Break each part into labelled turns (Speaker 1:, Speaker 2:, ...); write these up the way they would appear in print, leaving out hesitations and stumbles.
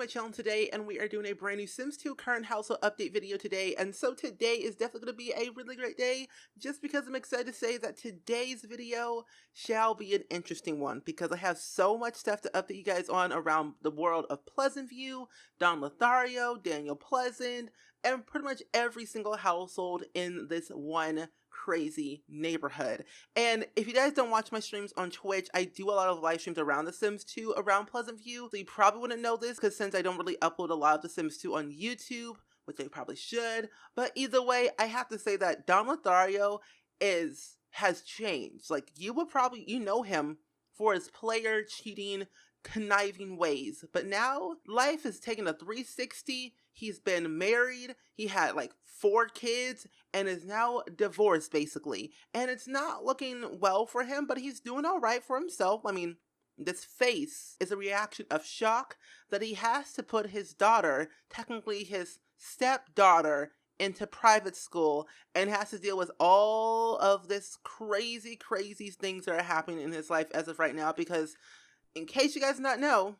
Speaker 1: my channel today, and we are doing a brand new Sims 2 current household update video today. And so today is definitely going to be a really great day, just because I'm excited to say that today's video shall be an interesting one, because I have so much stuff to update you guys on around the world of Pleasantview, Don Lothario, Daniel Pleasant, and pretty much every single household in this one crazy neighborhood. And if you guys don't watch my streams on Twitch, I do a lot of live streams around The Sims 2 around Pleasantview, so you probably wouldn't know this because since I don't really upload a lot of The Sims 2 on YouTube, which I probably should, but either way, I have to say that Don Lothario has changed. Like, you know him for his player cheating, conniving ways, but now life has taken a 360. He's been married, he had like 4 kids, and is now divorced basically. And it's not looking well for him, but he's doing all right for himself. I mean, this face is a reaction of shock that he has to put his daughter, technically his stepdaughter, into private school and has to deal with all of this crazy things that are happening in his life as of right now. Because in case you guys not know,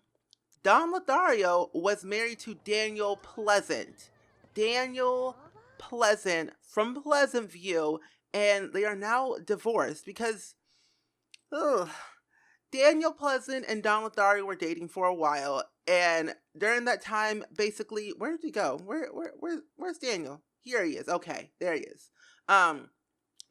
Speaker 1: Don Lothario was married to Daniel Pleasant. Daniel Pleasant from Pleasantview, and they are now divorced because Daniel Pleasant and Don Lothario were dating for a while, and during that time, basically, where did he go? Where's Daniel? Here he is. Okay, there he is.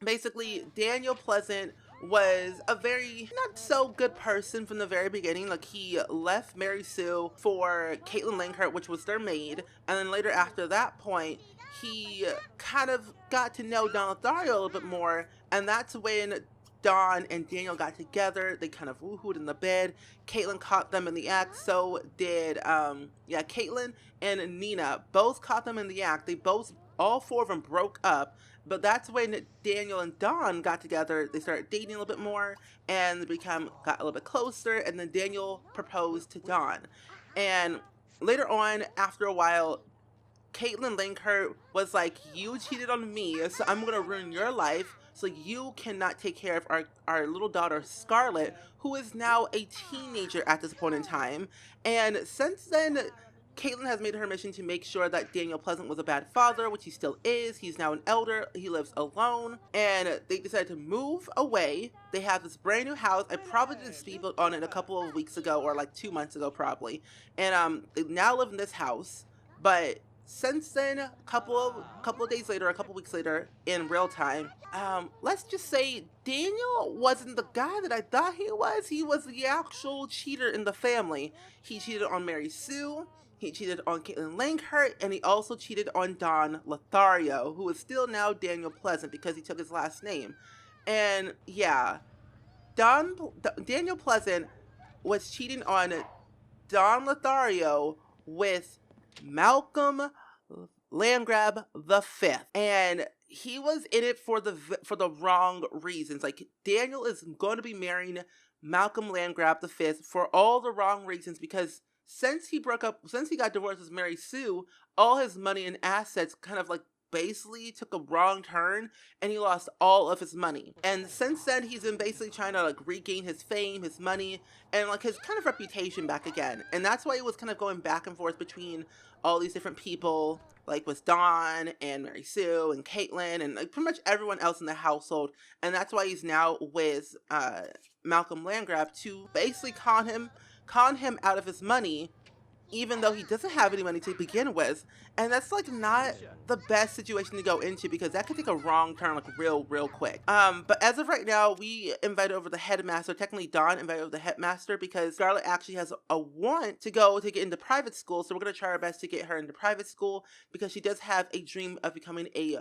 Speaker 1: Basically, Daniel Pleasant was a very not so good person from the very beginning. Like, he left Mary Sue for Caitlin Langhart, which was their maid, and then later after that point, he kind of got to know Don Lothario a little bit more, and that's when Don and Daniel got together. They kind of woohooed in the bed. Caitlin caught them in the act, so did Caitlin and Nina both caught them in the act. All 4 of them broke up, but that's when Daniel and Don got together. They started dating a little bit more, and they got a little bit closer, and then Daniel proposed to Don. And later on, after a while, Caitlin Langhart was like, you cheated on me, so I'm going to ruin your life, so you cannot take care of our little daughter, Scarlett, who is now a teenager at this point in time. And since then, Caitlin has made her mission to make sure that Daniel Pleasant was a bad father, which he still is. He's now an elder. He lives alone. And they decided to move away. They have this brand new house. I probably did a speed build on it a couple of weeks ago, or like 2 months ago probably. And they now live in this house. But since then, a couple of days later, a couple weeks later, in real time, let's just say Daniel wasn't the guy that I thought he was. He was the actual cheater in the family. He cheated on Mary Sue. He cheated on Caitlin Langhart, and he also cheated on Don Lothario, who is still now Daniel Pleasant because he took his last name. And yeah, Daniel Pleasant was cheating on Don Lothario with Malcolm Landgrab the Fifth, and he was in it for the wrong reasons. Like, Daniel is going to be marrying Malcolm Landgrab the Fifth for all the wrong reasons, because since he got divorced with Mary Sue, all his money and assets kind of like basically took a wrong turn, and he lost all of his money. And since then, he's been basically trying to like regain his fame, his money, and like his kind of reputation back again. And that's why he was kind of going back and forth between all these different people, like with Dawn and Mary Sue and Caitlin and like pretty much everyone else in the household. And that's why he's now with Malcolm Landgrab to basically con him out of his money, even though he doesn't have any money to begin with. And that's like not the best situation to go into, because that could take a wrong turn like real quick. But as of right now, we invited over the headmaster. Technically, Dawn invited over the headmaster because Scarlett actually has a want to get into private school. So we're going to try our best to get her into private school, because she does have a dream of becoming a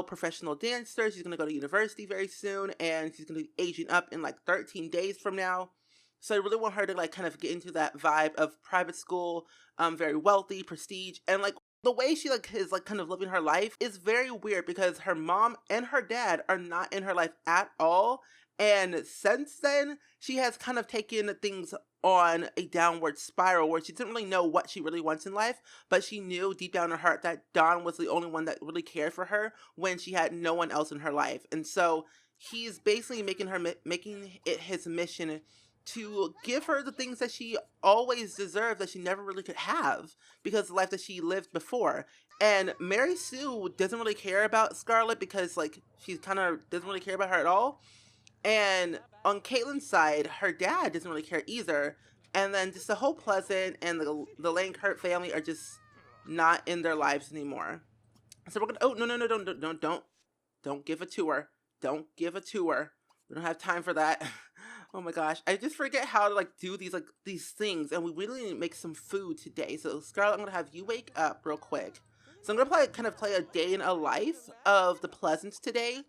Speaker 1: professional dancer. She's going to go to university very soon, and she's going to be aging up in like 13 days from now. So I really want her to like kind of get into that vibe of private school, very wealthy, prestige, and like the way she like is like kind of living her life is very weird, because her mom and her dad are not in her life at all. And since then, she has kind of taken things on a downward spiral where she didn't really know what she really wants in life, but she knew deep down in her heart that Don was the only one that really cared for her when she had no one else in her life. And so he's basically making it his mission to give her the things that she always deserved that she never really could have because of the life that she lived before. And Mary Sue doesn't really care about Scarlet because, like, she kind of doesn't really care about her at all. And on Caitlyn's side, her dad doesn't really care either. And then just the whole Pleasant and the Langkurt family are just not in their lives anymore. So we're gonna. Oh, no! Don't give a tour. Don't give a tour. We don't have time for that. Oh my gosh, I just forget how to like do these things, and we really need to make some food today. So Scarlett, I'm gonna have you wake up real quick. So I'm gonna play a day in a life of the Pleasants today,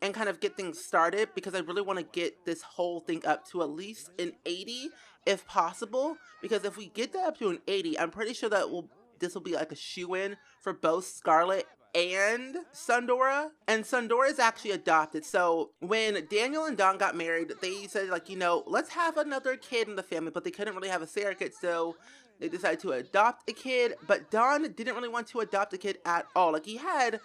Speaker 1: and kind of get things started because I really want to get this whole thing up to at least an 80 if possible. Because if we get that up to an 80, I'm pretty sure that this will be like a shoe-in for both Scarlet and Sundora. And Sundora is actually adopted. So when Daniel and Dawn got married, they said, like, let's have another kid in the family, but they couldn't really have a surrogate, so they decided to adopt a kid. But Dawn didn't really want to adopt a kid at all. Like, he had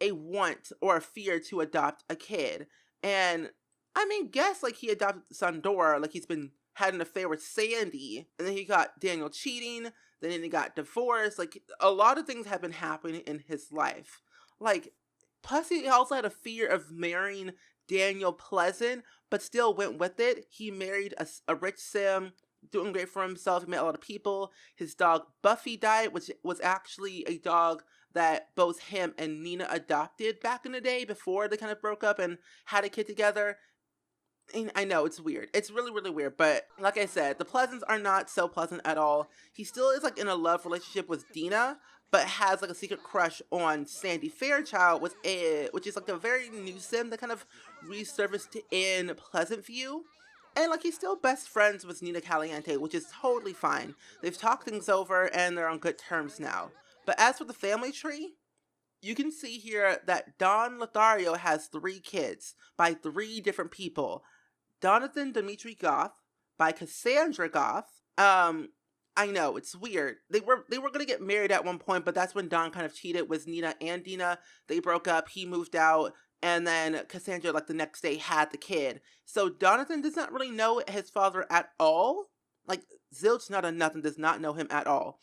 Speaker 1: a want or a fear to adopt a kid. And I mean, guess like he adopted Sundora, like he's been had an affair with Sandy, and then he got Daniel cheating, then he got divorced. Like, a lot of things have been happening in his life. Like, plus he also had a fear of marrying Daniel Pleasant, but still went with it. He married a rich sim, doing great for himself. He met a lot of people. His dog Buffy died, which was actually a dog that both him and Nina adopted back in the day before they kind of broke up and had a kid together. And I know, it's weird. It's really, really weird. But like I said, the Pleasants are not so pleasant at all. He still is like in a love relationship with Dina, but has like a secret crush on Sandy Fairchild, which is like a very new sim that kind of resurfaced in Pleasantview. And like, he's still best friends with Nina Caliente, which is totally fine. They've talked things over and they're on good terms now. But as for the family tree, you can see here that Don Lothario has 3 kids by 3 different people. Jonathan Dimitri Goth by Cassandra Goth. I know, it's weird. They were going to get married at one point, but that's when Don kind of cheated with Nina and Dina. They broke up, he moved out, and then Cassandra, like, the next day had the kid. So Jonathan does not really know his father at all. Like, zilch not a nothing, does not know him at all.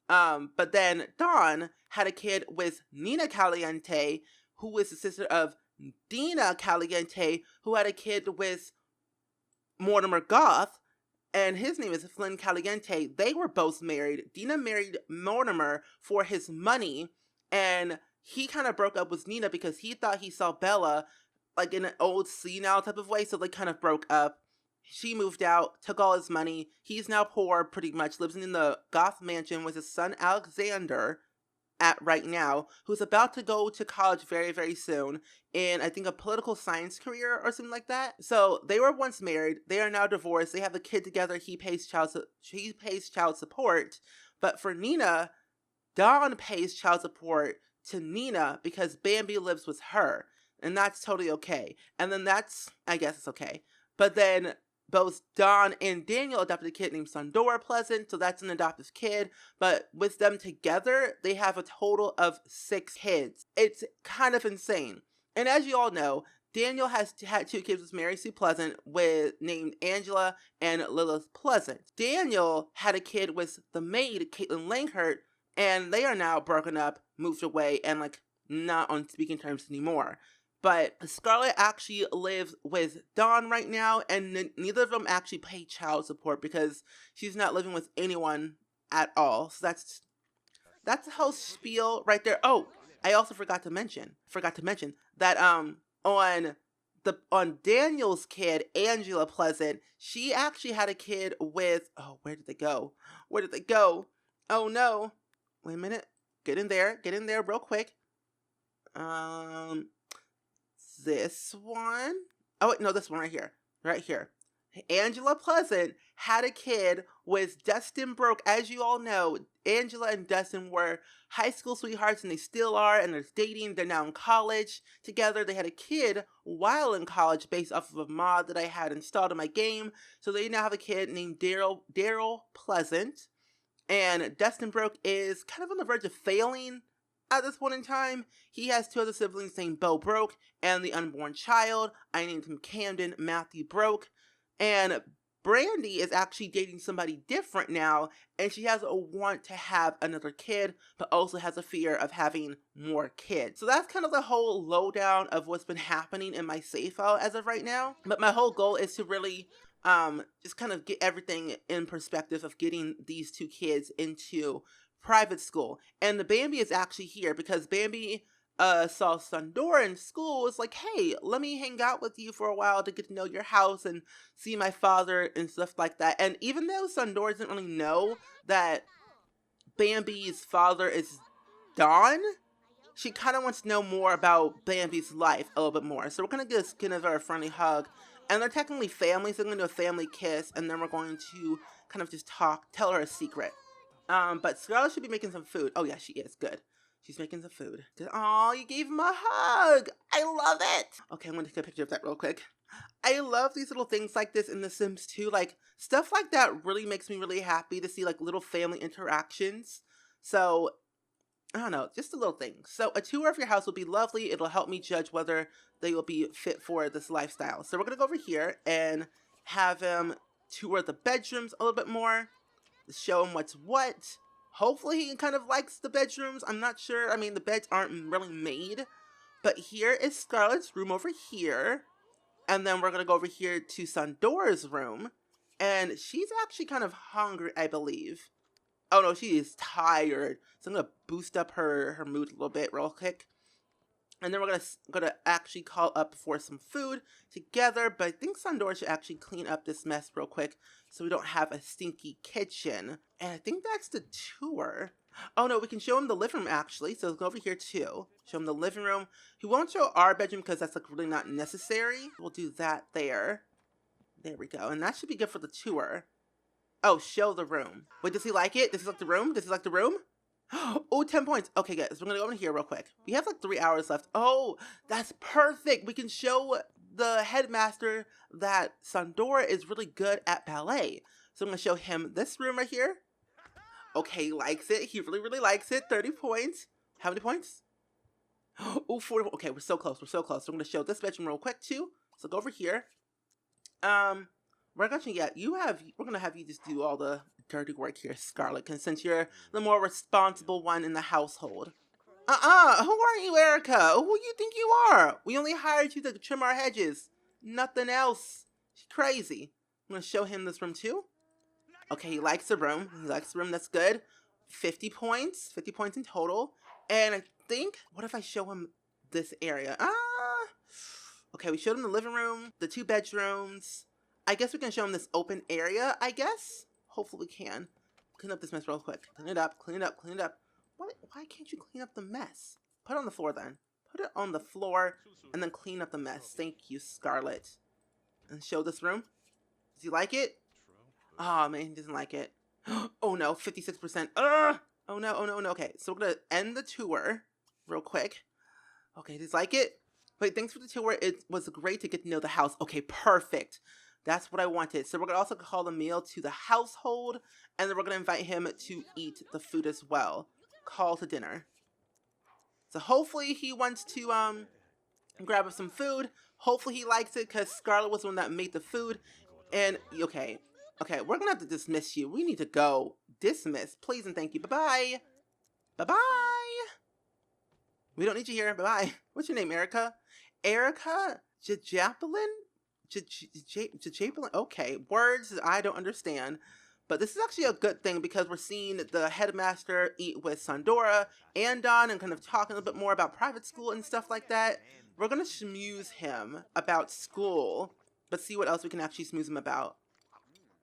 Speaker 1: But then Dawn had a kid with Nina Caliente, who is the sister of Dina Caliente, who had a kid with Mortimer Goth, and his name is Flynn Caliente. They were both married. Dina married Mortimer for his money, and he kind of broke up with Nina because he thought he saw Bella like in an old senile type of way, so they kind of broke up. She moved out, took all his money. He's now poor, pretty much, lives in the Goth mansion with his son Alexander at right now, who's about to go to college very, very soon in, I think, a political science career or something like that. So they were once married. They are now divorced. They have a kid together. He pays child support. But for Nina, Dawn pays child support to Nina because Bambi lives with her. And that's totally okay. And then I guess it's okay. But then both Dawn and Daniel adopted a kid named Sundora Pleasant, so that's an adoptive kid. But with them together, they have a total of 6 kids. It's kind of insane. And as you all know, Daniel had 2 kids with Mary Sue Pleasant named Angela and Lilith Pleasant. Daniel had a kid with the maid, Caitlin Langkurt, and they are now broken up, moved away, and like not on speaking terms anymore. But Scarlett actually lives with Dawn right now, and neither of them actually pay child support because she's not living with anyone at all. So that's the whole spiel right there. Oh, I also forgot to mention that on Daniel's kid, Angela Pleasant, she actually had a kid with, where did they go? Oh no. Wait a minute. Get in there real quick. This one. Oh, wait, no, this one right here. Angela Pleasant had a kid with Dustin Broke. As you all know, Angela and Dustin were high school sweethearts, and they still are, and they're dating. They're now in college together. They had a kid while in college based off of a mod that I had installed in my game. So they now have a kid named Daryl Pleasant. And Dustin Broke is kind of on the verge of failing at this point in time. He has 2 other siblings named Bo Broke and the unborn child. I named him Camden Matthew Broke. And Brandy is actually dating somebody different now, and she has a want to have another kid, but also has a fear of having more kids. So that's kind of the whole lowdown of what's been happening in my save file as of right now. But my whole goal is to really just kind of get everything in perspective of getting these two kids into private school. And the Bambi is actually here because Bambi saw Sandora in school. Was like, hey, let me hang out with you for a while to get to know your house and see my father and stuff like that. And even though Sandora doesn't really know that Bambi's father is Don, she kind of wants to know more about Bambi's life a little bit more. So we're going to give her a friendly hug. And they're technically family, so I'm going to do a family kiss. And then we're going to kind of just tell her a secret. But Scarlet should be making some food. Oh yeah, she is. Good. She's making some food. Oh, you gave him a hug. I love it. Okay, I'm going to take a picture of that real quick. I love these little things like this in The Sims 2. Like, stuff like that really makes me really happy to see, like, little family interactions. So, I don't know, just a little thing. So, a tour of your house will be lovely. It'll help me judge whether they will be fit for this lifestyle. So, we're going to go over here and have him tour the bedrooms a little bit more. Show him what's what. Hopefully he kind of likes the bedrooms. I'm not sure. I mean, the beds aren't really made. But here is Scarlett's room over here. And then we're going to go over here to Sandora's room. And she's actually kind of hungry, I believe. Oh no, she is tired. So I'm going to boost up her mood a little bit real quick. And then we're gonna actually call up for some food together. But I think Sandora should actually clean up this mess real quick so we don't have a stinky kitchen. And I think that's the tour. Oh no, we can show him the living room actually. So let's go over here too. Show him the living room. He won't show our bedroom because that's like really not necessary. We'll do that there. There we go. And that should be good for the tour. Oh, show the room. Wait, does he like it? Does he like the room? Does he like the room? Oh, 10 points. Okay, guys, we're going to go in here real quick. We have like 3 hours left. Oh, that's perfect. We can show the headmaster that Sandora is really good at ballet. So I'm going to show him this room right here. Okay, he likes it. He really, really likes it. 30 points. How many points? Oh, 40. Okay, we're so close. We're so close. So I'm going to show this bedroom real quick too. So go over here. We're gonna have you just do all the dirty work here, Scarlet, since you're the more responsible one in the household. Who are you, Erica? Who you think you are? We only hired you to trim our hedges. Nothing else. She's crazy. I'm gonna show him this room too. Okay, he likes the room. He likes the room, that's good. 50 points. 50 points in total. And I think, what if I show him this area? Okay, we showed him the living room, the 2 bedrooms. I guess we can show him this open area, I guess. Hopefully we can. Clean up this mess real quick. Clean it up, clean it up, clean it up. Why can't you clean up the mess? Put it on the floor then. Put it on the floor and then clean up the mess. Thank you, Scarlet. And show this room. Does he like it? Oh man, he doesn't like it. Oh no, 56%. Oh no, oh no, oh no. Okay, so we're gonna end the tour real quick. Okay, does he like it? Wait, thanks for the tour. It was great to get to know the house. Okay, perfect. That's what I wanted. So we're going to also call the meal to the household. And then we're going to invite him to eat the food as well. Call to dinner. So hopefully he wants to grab us some food. Hopefully he likes it because Scarlet was the one that made the food. And, okay, we're going to have to dismiss you. We need to go. Dismiss. Please and thank you. Bye-bye. Bye-bye. We don't need you here. Bye-bye. What's your name, Erica? Erica Jajapalin? Okay, words I don't understand. But this is actually a good thing because we're seeing the headmaster eat with Sandora and Don and kind of talking a little bit more about private school and stuff like that. We're going to schmooze him about school, but see what else we can actually schmooze him about.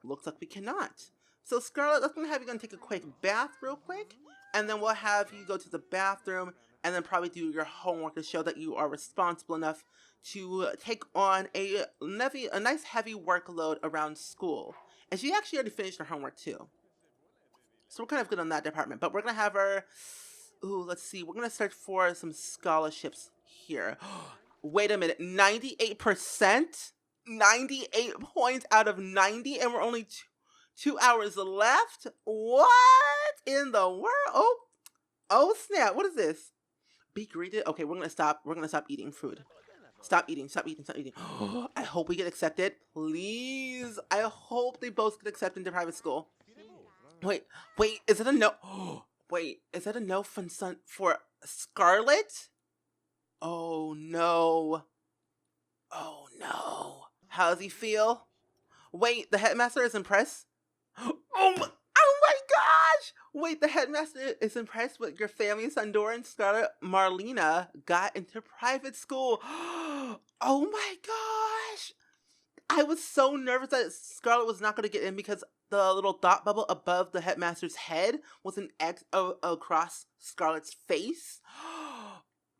Speaker 1: Looks like we cannot. So Scarlet, let's have you take a quick bath real quick, and then we'll have you go to the bathroom and then probably do your homework to show that you are responsible enough to take on a nice heavy workload around school. And she actually already finished her homework too. So we're kind of good on that department. But we're going to have her... Ooh, let's see. We're going to search for some scholarships here. Wait a minute. 98%? 98 points out of 90? And we're only 2 hours left? What in the world? Oh snap. What is this? Be greeted. Okay, we're going to stop. We're going to stop eating food. Stop eating, stop eating, stop eating. I hope we get accepted. Please. I hope they both get accepted into private school. Wait, wait, is it a no? Wait, is that a no for Scarlet? Oh no. Oh no. How does he feel? Wait, the headmaster is impressed? Oh my gosh! Wait, the headmaster is impressed with your family, Sandora and Scarlet Marlena got into private school. Oh my gosh! I was so nervous that Scarlet was not going to get in because the little thought bubble above the headmaster's head was an X across Scarlet's face.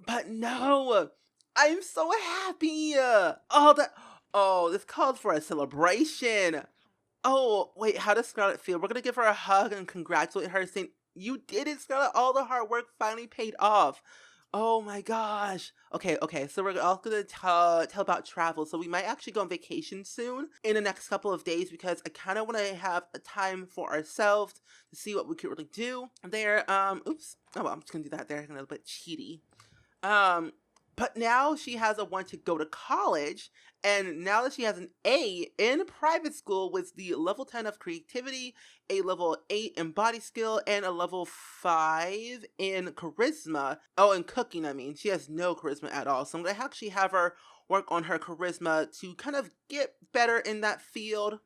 Speaker 1: But no! I'm so happy! Oh, this calls for a celebration. Oh, wait, how does Scarlet feel? We're gonna give her a hug and congratulate her, saying, "You did it, Scarlet! All the hard work finally paid off." Oh my gosh. Okay, so we're also gonna tell about travel. So we might actually go on vacation soon in the next couple of days because I kind of want to have a time for ourselves to see what we could really do there. Oops. Oh, well, I'm just gonna do that there. A little bit cheaty. But now she has a want to go to college, and now that she has an A in private school with the level 10 of creativity, a level 8 in body skill, and a level 5 in charisma. Oh, and cooking, I mean. She has no charisma at all. So I'm going to actually have her work on her charisma to kind of get better in that field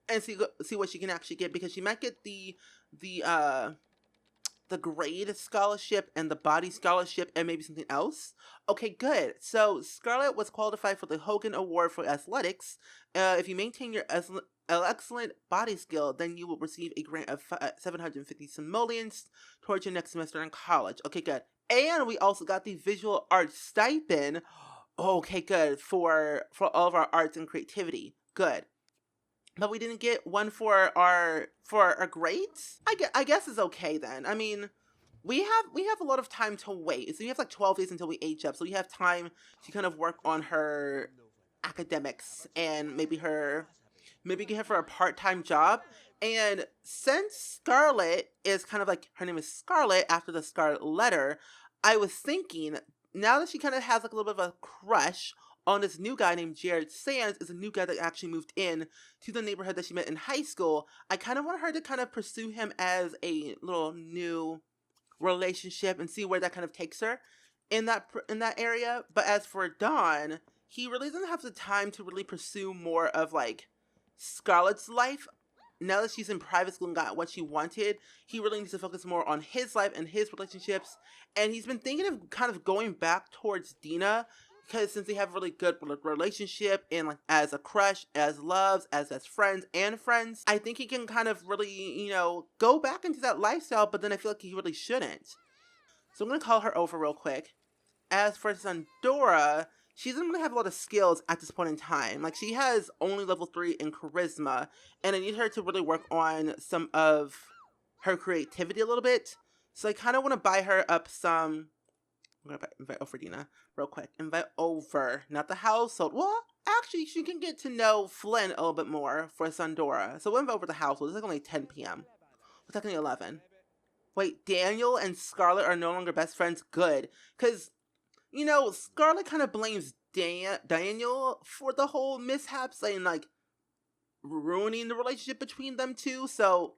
Speaker 1: and see what she can actually get, because she might get the grade scholarship and the body scholarship and maybe something else. Okay, good. So Scarlet was qualified for the Hogan Award for Athletics. If you maintain your excellent body skill, then you will receive a grant of 750 simoleons towards your next semester in college. Okay, good. And we also got the visual arts stipend. Okay, good. For all of our arts and creativity. Good. But we didn't get one for our grades? I guess it's okay then. I mean, we have a lot of time to wait. So we have like 12 days until we age up. So we have time to kind of work on her academics and maybe give her a part-time job. And since Scarlet is kind of like, her name is Scarlet after the Scarlet letter, I was thinking, now that she kind of has like a little bit of a crush on this new guy named Jared Sands, is a new guy that actually moved in to the neighborhood that she met in high school, I kind of want her to kind of pursue him as a little new relationship and see where that kind of takes her in that area. But as for Dawn, he really doesn't have the time to really pursue more of like Scarlet's life. Now that she's in private school and got what she wanted, he really needs to focus more on his life and his relationships. And he's been thinking of kind of going back towards Dina, because since they have a really good relationship and like as a crush, as loves, as friends, I think he can kind of really, go back into that lifestyle, but then I feel like he really shouldn't. So I'm going to call her over real quick. As for Sandora, she doesn't really have a lot of skills at this point in time. Like, she has only level 3 in charisma, and I need her to really work on some of her creativity a little bit. So I kind of want to buy her up some... I'm going to invite over Dina real quick. Invite over, not the household. Well, actually, she can get to know Flynn a little bit more for Sandora. So we'll invite over the household. It's like only 10 p.m. Well, technically 11. Wait, Daniel and Scarlet are no longer best friends? Good. Because, Scarlet kind of blames Daniel for the whole mishaps and, like, ruining the relationship between them two. So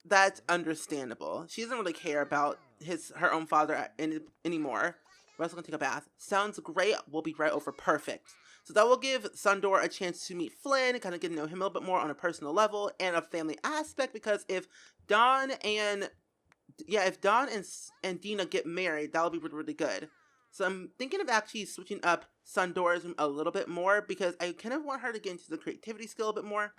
Speaker 1: that's understandable. She doesn't really care about her own father anymore. We're also gonna take a bath. Sounds great. We'll be right over. Perfect. So that will give Sandor a chance to meet Flynn, kind of get to know him a little bit more on a personal level and a family aspect, because if Dawn and Dina get married, that'll be really, really good. So I'm thinking of actually switching up Sandor's room a little bit more, because I kind of want her to get into the creativity skill a bit more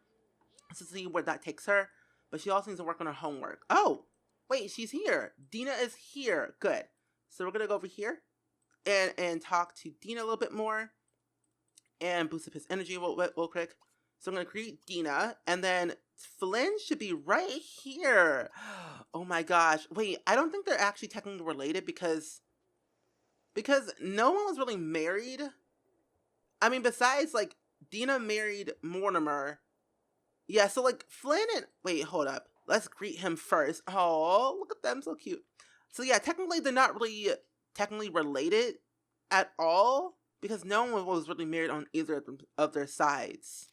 Speaker 1: to see where that takes her. But she also needs to work on her homework. Oh, wait, she's here. Dina is here. Good. So we're going to go over here and talk to Dina a little bit more and boost up his energy real quick. So I'm going to create Dina, and then Flynn should be right here. Oh my gosh. Wait, I don't think they're actually technically related because no one was really married. I mean, besides, like, Dina married Mortimer. Yeah, so, like, Flynn and... Wait, hold up. Let's greet him first. Oh, look at them. So cute. So, yeah, technically, they're not really technically related at all. because no one was really married on either of their sides.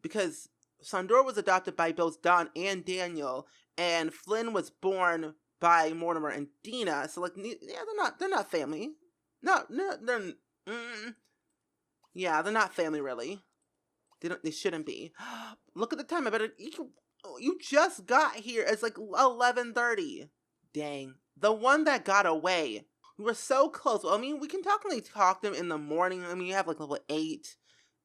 Speaker 1: Because Sandora was adopted by both Don and Daniel, and Flynn was born by Mortimer and Dina. So like, yeah, they're not family. Yeah, they're not family really. They shouldn't be. Look at the time. I better you just got here. It's like 11:30. Dang. The one that got away. We were so close. Well, I mean, we can talk to them in the morning. I mean, you have like level 8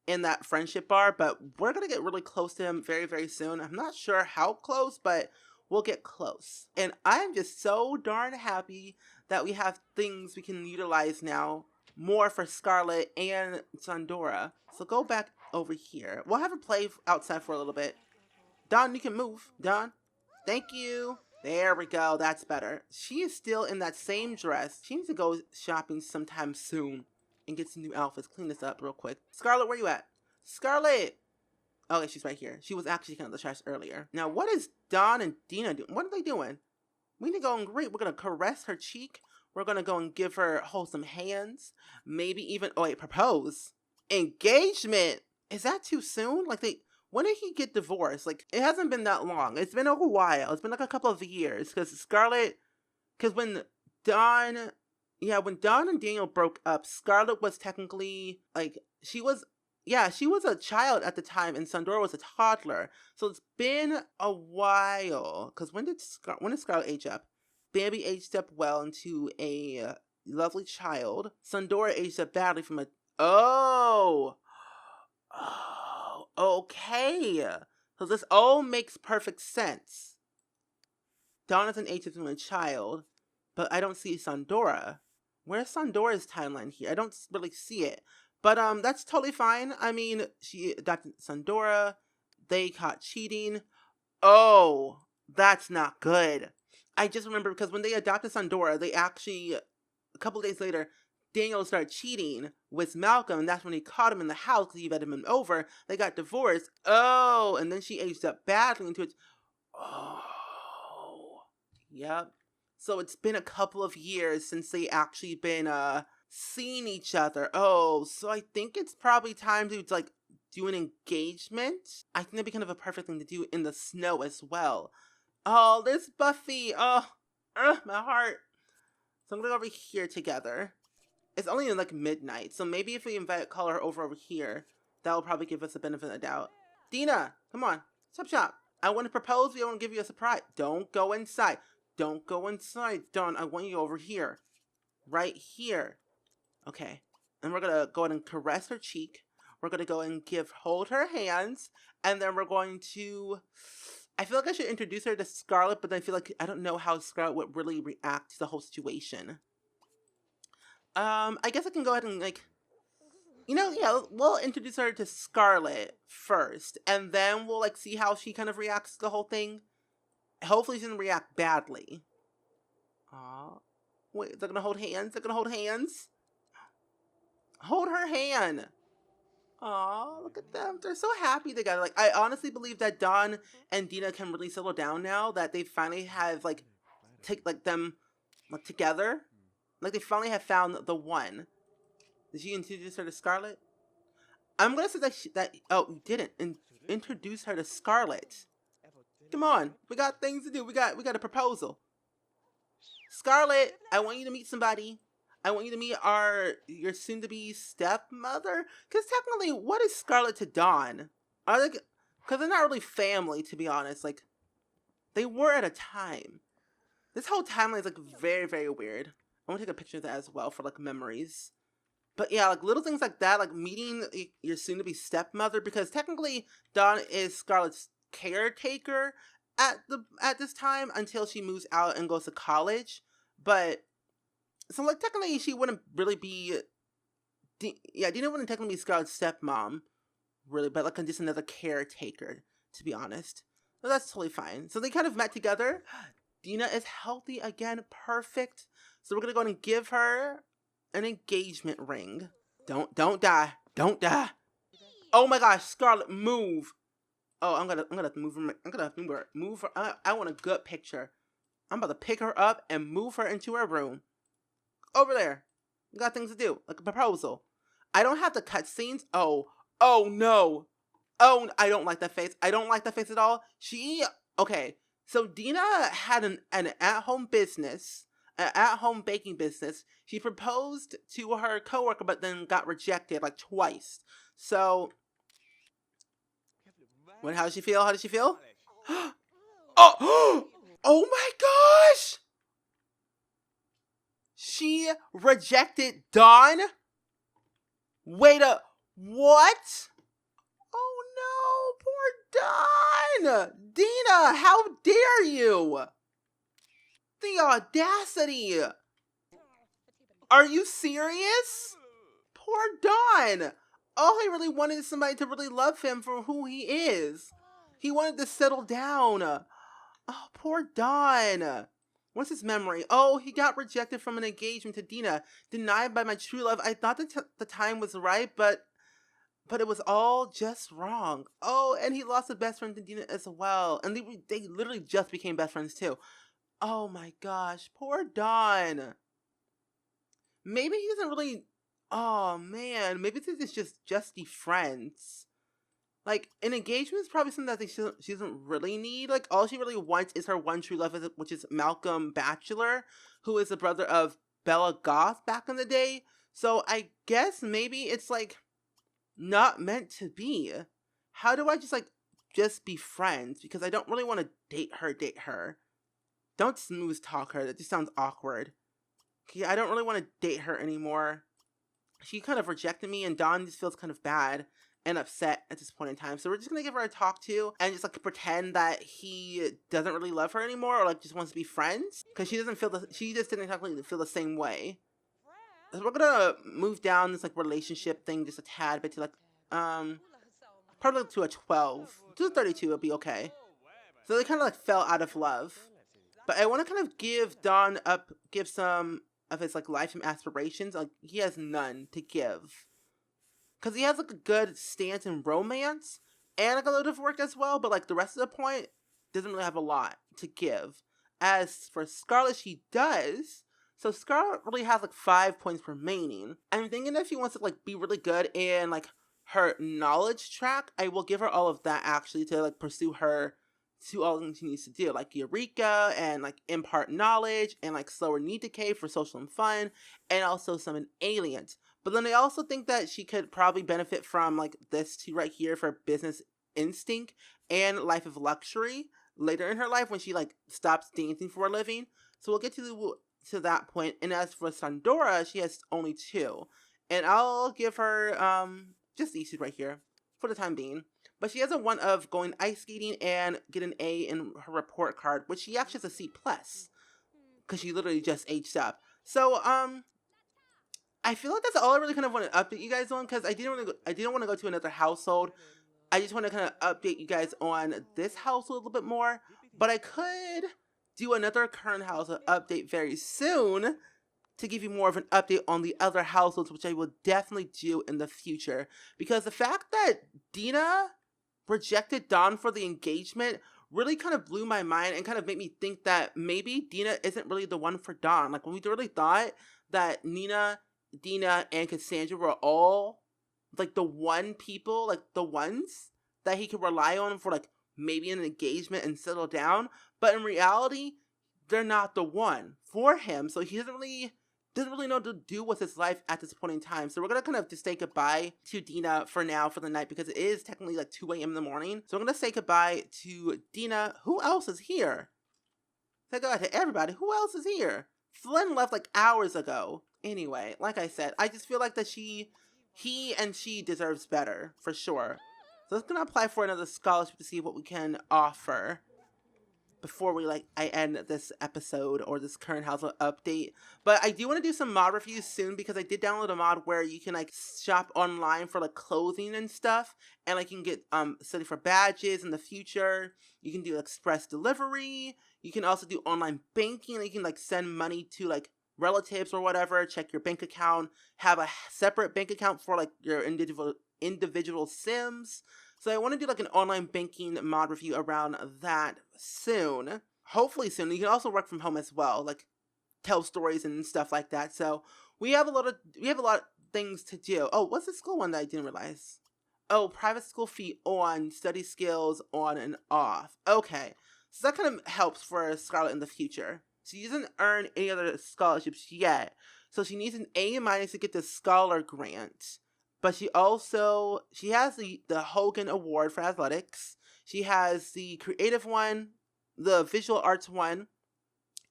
Speaker 1: in that friendship bar, but we're gonna get really close to him very, very soon. I'm not sure how close, but we'll get close. And I'm just so darn happy that we have things we can utilize now more for Scarlet and Sandora. So go back over here. We'll have her play outside for a little bit. Don, you can move. Don, thank you. There we go. That's better. She is still in that same dress. She needs to go shopping sometime soon and get some new outfits. Clean this up real quick. Scarlet, where you at? Scarlet! Okay, she's right here. She was actually kind of the trash earlier. Now, what is Don and Dina doing? What are they doing? We need to go and greet. We're going to caress her cheek. We're going to go and give her wholesome hands. Maybe even, oh wait, propose. Engagement! Is that too soon? Like when did he get divorced? Like, it hasn't been that long. It's been a while. It's been like a couple of years. Because when Don and Daniel broke up, Scarlet was technically, like, she was a child at the time, and Sandora was a toddler. So it's been a while. Because when did Scarlet age up? Bambi aged up well into a lovely child. Sandora aged up badly from a... Oh, okay. So this all makes perfect sense. Donna's age from a child, but I don't see Sandora. Where's Sandora's timeline here? I don't really see it. But that's totally fine. I mean, she adopted Sandora. They caught cheating. Oh, that's not good. I just remember because when they adopted Sandora, they actually, a couple days later, Daniel started cheating with Malcolm, and that's when he caught him in the house because he invited him over. They got divorced. Oh, and then she aged up badly into it. Oh, yep. So it's been a couple of years since they actually been seeing each other. Oh, so I think it's probably time to like do an engagement. I think that'd be kind of a perfect thing to do in the snow as well. Oh, there's Buffy. Oh, my heart. So I'm gonna go over here together. It's only like midnight, so maybe if we call her over here, that will probably give us a benefit of the doubt. Dina, come on, shop. I want to propose. I want to give you a surprise. Don't go inside. Don't go inside, Dawn. I want you over here, right here. Okay, and we're gonna go ahead and caress her cheek. We're gonna go and hold her hands, and then we're going to. I feel like I should introduce her to Scarlet, but I feel like I don't know how Scarlet would really react to the whole situation. I guess I can go ahead and, like, we'll introduce her to Scarlet first, and then we'll, like, see how she kind of reacts to the whole thing. Hopefully she doesn't react badly. Aw. Wait, they're gonna hold hands? They're gonna hold hands? Hold her hand! Aw, look at them. They're so happy together. Like, I honestly believe that Dawn and Dina can really settle down now, that they finally have, like, them, like, together. Like, they finally have found the one. Did you introduce her to Scarlet? I'm gonna say oh, you didn't introduce her to Scarlet. Come on, we got things to do. We got a proposal. Scarlet, I want you to meet somebody. I want you to meet your soon-to-be stepmother. Because technically, what is Scarlet to Dawn? Because they're not really family, to be honest. Like, they were at a time. This whole timeline is, like, very, very weird. I want to take a picture of that as well for, like, memories. But yeah, like, little things like that, like meeting your soon-to-be stepmother, because technically Dawn is Scarlet's caretaker at this time until she moves out and goes to college. But so, like, technically she wouldn't really be Dina wouldn't technically be Scarlet's stepmom, really, but like just another caretaker, to be honest. So that's totally fine. So they kind of met together. Dina is healthy again, perfect. So we're gonna go and give her an engagement ring. Don't die. Don't die. Oh my gosh, Scarlet, move. Oh, I'm gonna move her. I'm gonna move her. I want a good picture. I'm about to pick her up and move her into her room. Over there. We got things to do, like a proposal. I don't have the cutscenes. Oh no. Oh, I don't like that face. I don't like that face at all. Okay. So Dina had an at-home business, an at-home baking business. She proposed to her coworker, but then got rejected like twice. So, how does she feel? How does she feel? Oh, oh my gosh! She rejected Dawn? Wait a, what? Oh no, poor Dawn! Dina, how dare you? The audacity! Are you serious? Poor Dawn! All he really wanted is somebody to really love him for who he is. He wanted to settle down. Oh, poor Dawn. What's his memory? Oh, he got rejected from an engagement to Dina. Denied by my true love. I thought the time was right, but it was all just wrong. Oh, and he lost a best friend to Dina as well. And they literally just became best friends too. Oh my gosh, poor Dawn. Maybe he doesn't really... Oh man, maybe this is just the friends. Like, an engagement is probably something that she doesn't really need. Like, all she really wants is her one true love, which is Malcolm Batchelor, who is the brother of Bella Goth back in the day. So I guess maybe it's, like, not meant to be. How do I just be friends? Because I don't really want to date her. Don't smooth talk her. That just sounds awkward. Okay, I don't really want to date her anymore. She kind of rejected me, and Dawn just feels kind of bad and upset at this point in time. So we're just gonna give her a talk to and just like pretend that he doesn't really love her anymore, or like just wants to be friends, because she just didn't exactly feel the same way. So we're gonna move down this like relationship thing just a tad bit to like probably to a 12 to a 32 would be okay. So they kind of like fell out of love, but I want to kind of give some of his like life and aspirations. Like, he has none to give. Because he has, like, a good stance in romance, and, like, a lot of work as well, but, like, the rest of the point doesn't really have a lot to give. As for Scarlet, she does. So Scarlet really has, like, 5 points remaining. I'm thinking if she wants to, like, be really good in, like, her knowledge track, I will give her all of that, actually, to, like, pursue her to all the things she needs to do. Like, Eureka, and, like, impart knowledge, and, like, slower need decay for social and fun, and also summon aliens. But then I also think that she could probably benefit from, like, this two right here for business instinct and life of luxury later in her life when she, like, stops dancing for a living. So we'll get to that point. And as for Sandora, she has only 2. And I'll give her, just these 2 right here for the time being. But she has a 1 of going ice skating and get an A in her report card, which she actually has a C+. Because she literally just aged up. So, I feel like that's all I really kind of want to update you guys on, because I didn't want to go to another household. I just want to kind of update you guys on this household a little bit more. But I could do another current household update very soon to give you more of an update on the other households, which I will definitely do in the future. Because the fact that Dina rejected Dawn for the engagement really kind of blew my mind and kind of made me think that maybe Dina isn't really the one for Dawn. Like, when we really thought that Nina, Dina, and Cassandra were all, like, the ones that he could rely on for, like, maybe an engagement and settle down. But in reality, they're not the one for him. So he doesn't really know what to do with his life at this point in time. So we're going to kind of just say goodbye to Dina for now, for the night, because it is technically like 2 a.m. in the morning. So I'm going to say goodbye to Dina. Who else is here? Say goodbye to everybody. Who else is here? Flynn left like hours ago. Anyway, like I said, I just feel like that she deserves better, for sure. So let's gonna apply for another scholarship to see what we can offer before I end this episode or this current household update. But I do want to do some mod reviews soon, because I did download a mod where you can like shop online for like clothing and stuff, and like you can get study for badges in the future. You can do express delivery. You can also do online banking. You can like send money to like relatives or whatever, check your bank account, have a separate bank account for like your individual Sims. So I want to do like an online banking mod review around that soon. Hopefully soon. You can also work from home as well, like tell stories and stuff like that. So we have a lot things to do. Oh, what's the school one that I didn't realize? Oh, private school fee on, study skills on and off. Okay, so that kind of helps for Scarlett in the future. She doesn't earn any other scholarships yet, so she needs an A- to get the Scholar Grant. But she has the Hogan Award for athletics. She has the creative one, the visual arts one.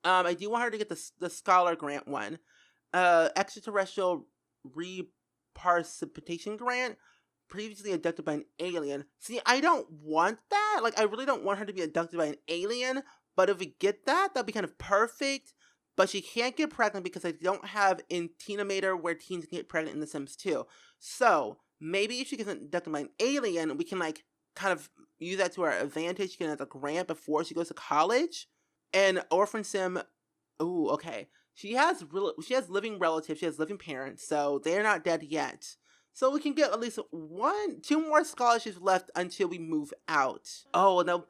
Speaker 1: I do want her to get the Scholar Grant one. Extraterrestrial Reprecipitation Grant, previously abducted by an alien. See, I don't want that. Like, I really don't want her to be abducted by an alien, but if we get that, that'd be kind of perfect. But she can't get pregnant because I don't have in Teenamator where teens can get pregnant in The Sims 2. So, maybe if she gets abducted by an alien, we can, like, kind of use that to our advantage. She can have a grant before she goes to college. And Orphan Sim, ooh, okay. She has living relatives, she has living parents, so they're not dead yet. So we can get at least 2 more scholarships left until we move out. Oh, and they'll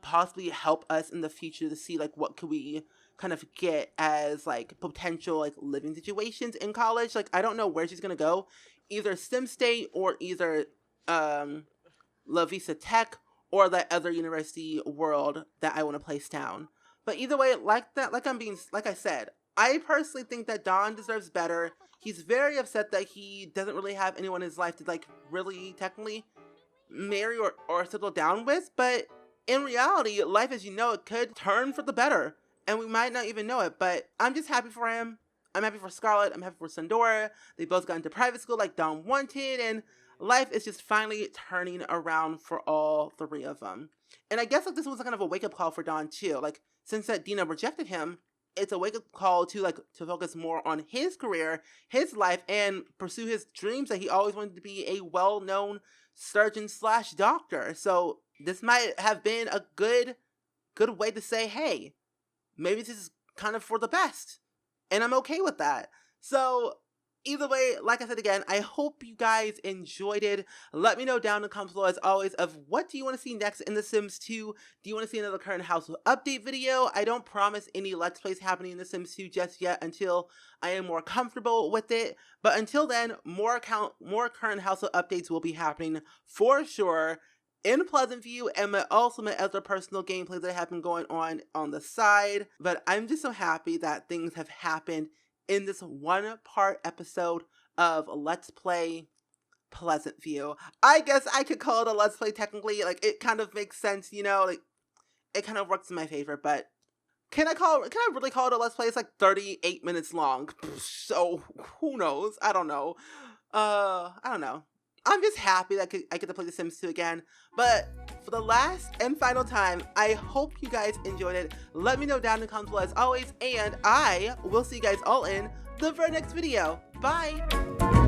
Speaker 1: possibly help us in the future to see, like, what could we kind of get as, like, potential, like, living situations in college. Like, I don't know where she's gonna go. Either Sim State or either, La Vista Tech or that other university world that I want to place down. But either way, like I said, I personally think that Don deserves better. He's very upset that he doesn't really have anyone in his life to, like, really technically marry or settle down with. But in reality, life as you know it could turn for the better. And we might not even know it. But I'm just happy for him. I'm happy for Scarlett. I'm happy for Sandora. They both got into private school like Don wanted. And life is just finally turning around for all 3 of them. And I guess, like, this was kind of a wake-up call for Don too. Like, since that Dina rejected him, it's a wake-up call to focus more on his career, his life, and pursue his dreams that he always wanted to be a well-known surgeon/doctor. So this might have been a good way to say, hey, maybe this is kind of for the best. And I'm okay with that. So either way, like I said again, I hope you guys enjoyed it. Let me know down in the comments below, as always, of what do you want to see next in The Sims 2? Do you want to see another current household update video? I don't promise any Let's Plays happening in The Sims 2 just yet until I am more comfortable with it. But until then, more current household updates will be happening for sure in Pleasantview, and also my other personal gameplays that have been going on the side. But I'm just so happy that things have happened in this 1-part episode of Let's Play Pleasantview. I guess I could call it a Let's Play technically. Like, it kind of makes sense, you know? Like, it kind of works in my favor, but can I really call it a Let's Play? It's like 38 minutes long. So, who knows? I don't know. I don't know. I'm just happy that I get to play The Sims 2 again. But for the last and final time, I hope you guys enjoyed it. Let me know down in the comments below as always, and I will see you guys all in the very next video. Bye!